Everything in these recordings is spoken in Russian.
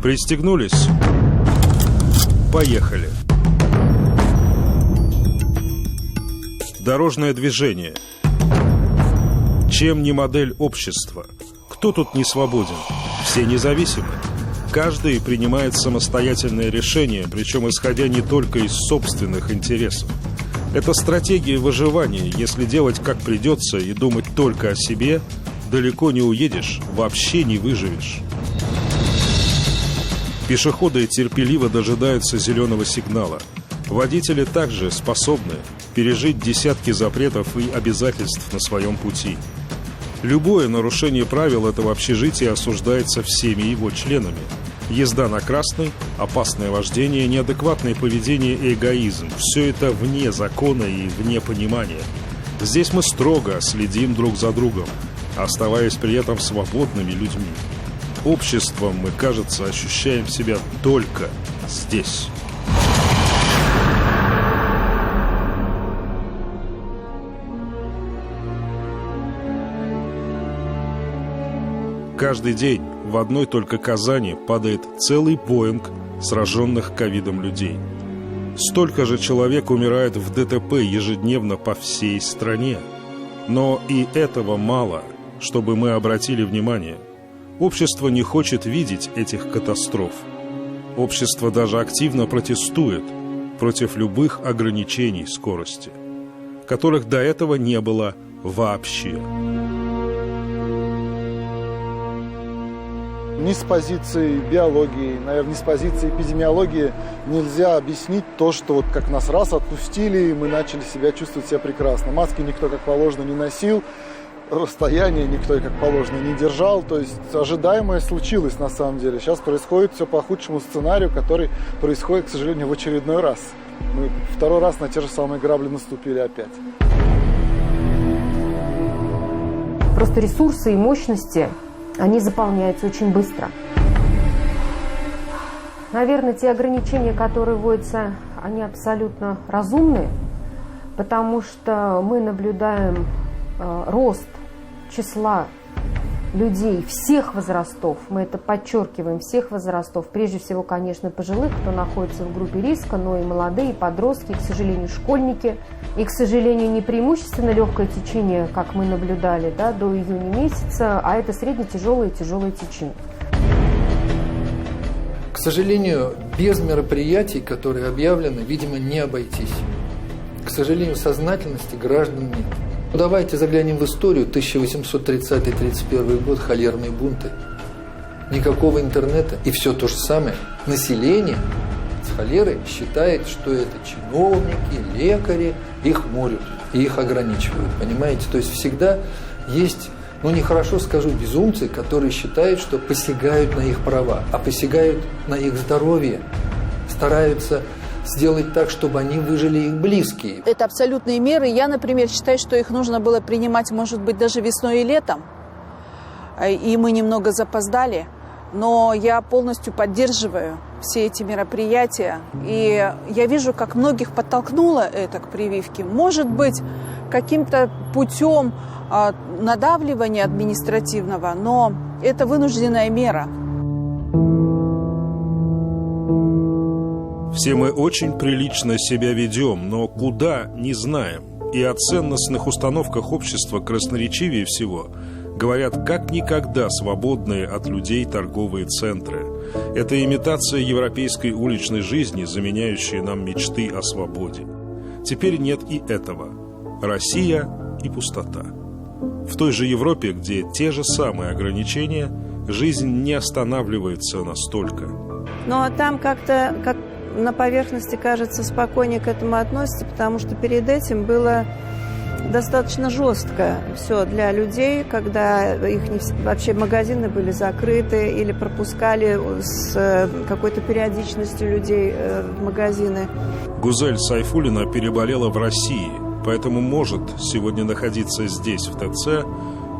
Пристегнулись? Поехали. Дорожное движение. Чем не модель общества? Кто тут не свободен? Все независимы. Каждый принимает самостоятельное решение, причем исходя не только из собственных интересов. Это стратегия выживания. Если делать как придется и думать только о себе, далеко не уедешь, вообще не выживешь. Пешеходы терпеливо дожидаются зеленого сигнала. Водители также способны пережить десятки запретов и обязательств на своем пути. Любое нарушение правил этого общежития осуждается всеми его членами. Езда на красный, опасное вождение, неадекватное поведение и эгоизм – все это вне закона и вне понимания. Здесь мы строго следим друг за другом, оставаясь при этом свободными людьми. Обществом мы, кажется, ощущаем себя только здесь. Каждый день в одной только Казани падает целый Боинг сраженных ковидом людей. Столько же человек умирает в ДТП ежедневно по всей стране. Но и этого мало, чтобы мы обратили внимание. Общество не хочет видеть этих катастроф. Общество даже активно протестует против любых ограничений скорости, которых до этого не было вообще. Ни с позиции биологии, наверное, ни с позиции эпидемиологии нельзя объяснить то, что вот как нас раз отпустили, и мы начали чувствовать себя прекрасно. Маски никто как положено не носил, расстояние никто как положено не держал. То есть ожидаемое случилось на самом деле. Сейчас происходит все по худшему сценарию, который происходит, к сожалению, в очередной раз. Мы второй раз на те же самые грабли наступили опять. Просто ресурсы и мощности, они заполняются очень быстро. Наверное, те ограничения, которые вводятся, они абсолютно разумны, потому что мы наблюдаем рост числа людей всех возрастов, мы это подчеркиваем, всех возрастов, прежде всего, конечно, пожилых, кто находится в группе риска, но и молодые, и подростки, и, к сожалению, школьники. И, к сожалению, не преимущественно легкое течение, как мы наблюдали, до июня месяца, а это средне-тяжелое и тяжелое течение. К сожалению, без мероприятий, которые объявлены, видимо, не обойтись. К сожалению, сознательности граждан нет. Давайте заглянем в историю. 1830-31 год, холерные бунты. Никакого интернета. И все то же самое. Население с холерой считает, что это чиновники, лекари, их морют и их ограничивают. Понимаете? То есть всегда есть, нехорошо скажу, безумцы, которые считают, что посягают на их права, а посягают на их здоровье. Стараются сделать так, чтобы они выжили их близкие. Это абсолютные меры. Я, например, считаю, что их нужно было принимать, может быть, даже весной и летом. И мы немного запоздали. Но я полностью поддерживаю все эти мероприятия. И я вижу, как многих подтолкнуло это к прививке. Может быть, каким-то путем надавливания административного, но это вынужденная мера. Все мы очень прилично себя ведем, но куда – не знаем. И о ценностных установках общества красноречивее всего говорят как никогда свободные от людей торговые центры. Это имитация европейской уличной жизни, заменяющая нам мечты о свободе. Теперь нет и этого. Россия и пустота. В той же Европе, где те же самые ограничения, жизнь не останавливается настолько. Но там как-то на поверхности, кажется, спокойнее к этому относятся, потому что перед этим было достаточно жестко все для людей, когда вообще магазины были закрыты или пропускали с какой-то периодичностью людей в магазины. Гузель Сайфуллина переболела в России, поэтому может сегодня находиться здесь, в ТЦ,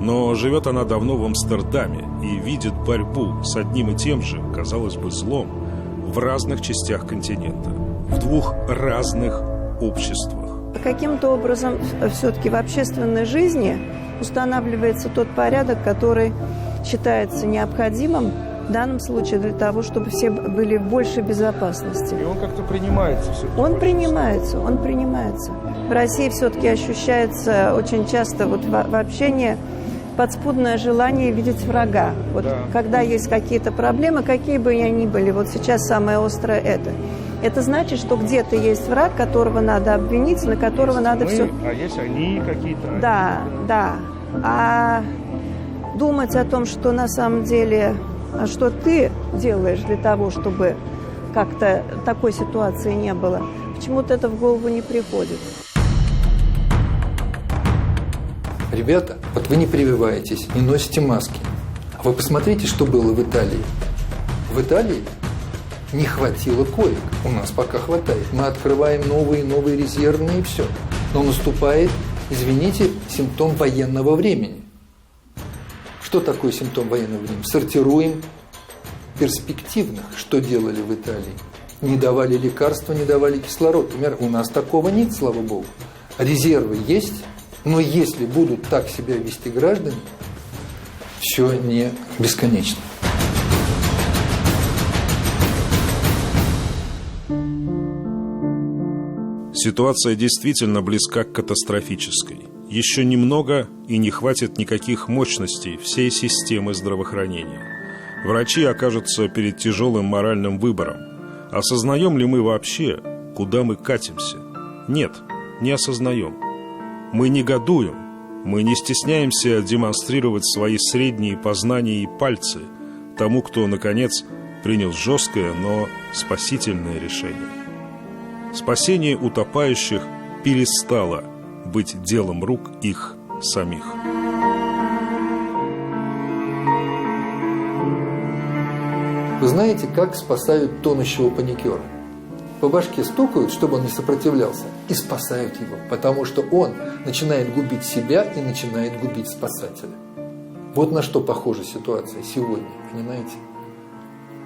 но живет она давно в Амстердаме и видит борьбу с одним и тем же, казалось бы, злом в разных частях континента, в двух разных обществах. Каким-то образом все-таки в общественной жизни устанавливается тот порядок, который считается необходимым В данном случае для того, чтобы все были в большей безопасности. И он как-то принимается все-таки. Он принимается. В России все-таки ощущается очень часто вот в общении подспудное желание видеть врага. Вот Да. когда есть какие-то проблемы, какие бы они ни были, вот сейчас самое острое это. Это значит, что где-то есть враг, которого надо обвинить, на которого надо все... А есть они какие-то. Да. А думать о том, что на самом деле, что ты делаешь для того, чтобы как-то такой ситуации не было, почему-то это в голову не приходит. Ребята, вот вы не прививаетесь, не носите маски. А вы посмотрите, что было в Италии. В Италии не хватило коек. У нас пока хватает. Мы открываем новые резервные и все. Но наступает, извините, симптом военного времени. Что такое симптом военного времени? Сортируем перспективных. Что делали в Италии? Не давали лекарства, не давали кислород. Например, у нас такого нет, слава богу. Резервы есть, но если будут так себя вести граждане, все не бесконечно. Ситуация действительно близка к катастрофической. Еще немного, и не хватит никаких мощностей всей системы здравоохранения. Врачи окажутся перед тяжелым моральным выбором. Осознаем ли мы вообще, куда мы катимся? Нет, не осознаем. Мы негодуем, мы не стесняемся демонстрировать свои средние познания и пальцы тому, кто, наконец, принял жесткое, но спасительное решение. Спасение утопающих перестало быть делом рук их самих. Вы знаете, как спасают тонущего паникера? По башке стукают, чтобы он не сопротивлялся, и спасают его, потому что он начинает губить себя и начинает губить спасателя. Вот на что похожа ситуация сегодня, понимаете?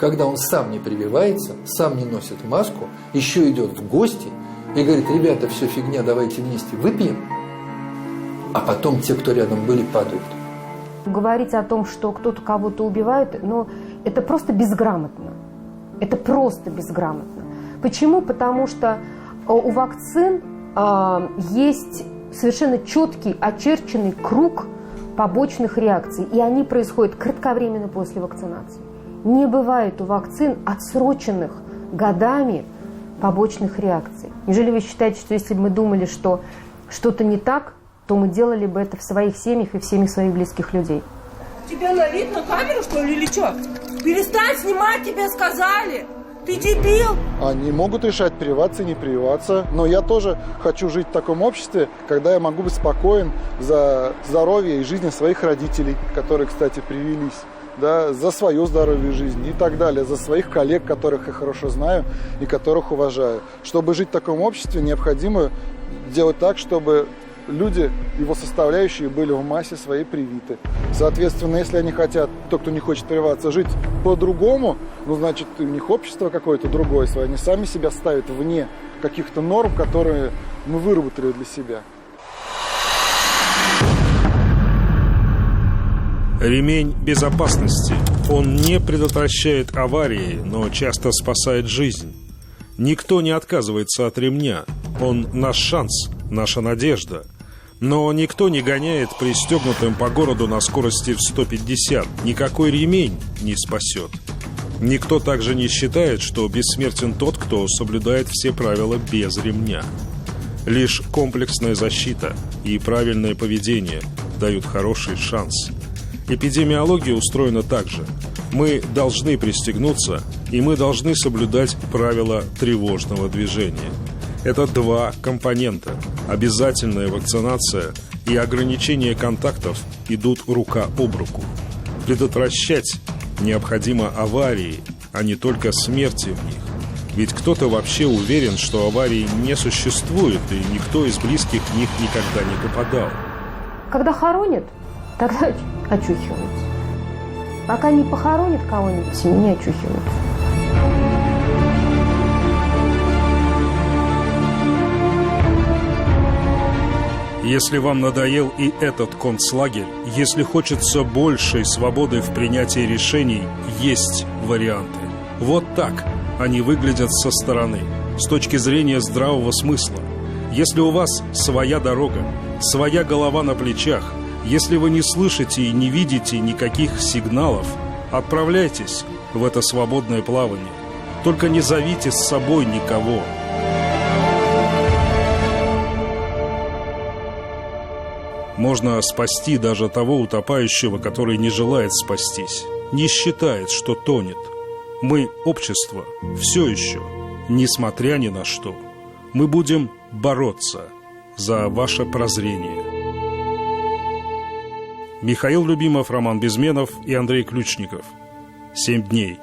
Когда он сам не прививается, сам не носит маску, еще идет в гости и говорит: ребята, все фигня, давайте вместе выпьем, а потом те, кто рядом были, падают. Говорить о том, что кто-то кого-то убивает, но это просто безграмотно. Это просто безграмотно. Почему? Потому что у вакцин есть совершенно четкий, очерченный круг побочных реакций, и они происходят кратковременно после вакцинации. Не бывает у вакцин отсроченных годами побочных реакций. Неужели вы считаете, что если бы мы думали, что что-то не так, то мы делали бы это в своих семьях и в семьях своих близких людей? Тебя налить на камеру, что ли, или что? Перестань снимать, тебе сказали! Ты дебил! Они могут решать, прививаться и не прививаться. Но я тоже хочу жить в таком обществе, когда я могу быть спокоен за здоровье и жизнь своих родителей, которые, кстати, привились. Да, за свое здоровье и жизнь и так далее, за своих коллег, которых я хорошо знаю и которых уважаю. Чтобы жить в таком обществе, необходимо делать так, чтобы люди, его составляющие, были в массе своей привиты. Соответственно, если они хотят, тот, кто не хочет прививаться, жить по-другому, ну, значит, у них общество какое-то другое свое. Они сами себя ставят вне каких-то норм, которые мы выработали для себя. Ремень безопасности. Он не предотвращает аварии, но часто спасает жизнь. Никто не отказывается от ремня. Он наш шанс, наша надежда. Но никто не гоняет пристегнутым по городу на скорости в 150. Никакой ремень не спасет. Никто также не считает, что бессмертен тот, кто соблюдает все правила без ремня. Лишь комплексная защита и правильное поведение дают хороший шанс. Эпидемиология устроена так же. Мы должны пристегнуться, и мы должны соблюдать правила тревожного движения. Это два компонента. Обязательная вакцинация и ограничение контактов идут рука об руку. Предотвращать необходимо аварии, а не только смерти в них. Ведь кто-то вообще уверен, что аварий не существует, и никто из близких в них никогда не попадал. Когда хоронят, тогда очухиваются. Пока не похоронят кого-нибудь, не очухиваются. Если вам надоел и этот концлагерь, если хочется большей свободы в принятии решений, есть варианты. Вот так они выглядят со стороны, с точки зрения здравого смысла. Если у вас своя дорога, своя голова на плечах, если вы не слышите и не видите никаких сигналов, отправляйтесь в это свободное плавание. Только не зовите с собой никого. Можно спасти даже того утопающего, который не желает спастись, не считает, что тонет. Мы, общество, все еще, несмотря ни на что, мы будем бороться за ваше прозрение. Михаил Любимов, Роман Безменов и Андрей Ключников. 7 дней.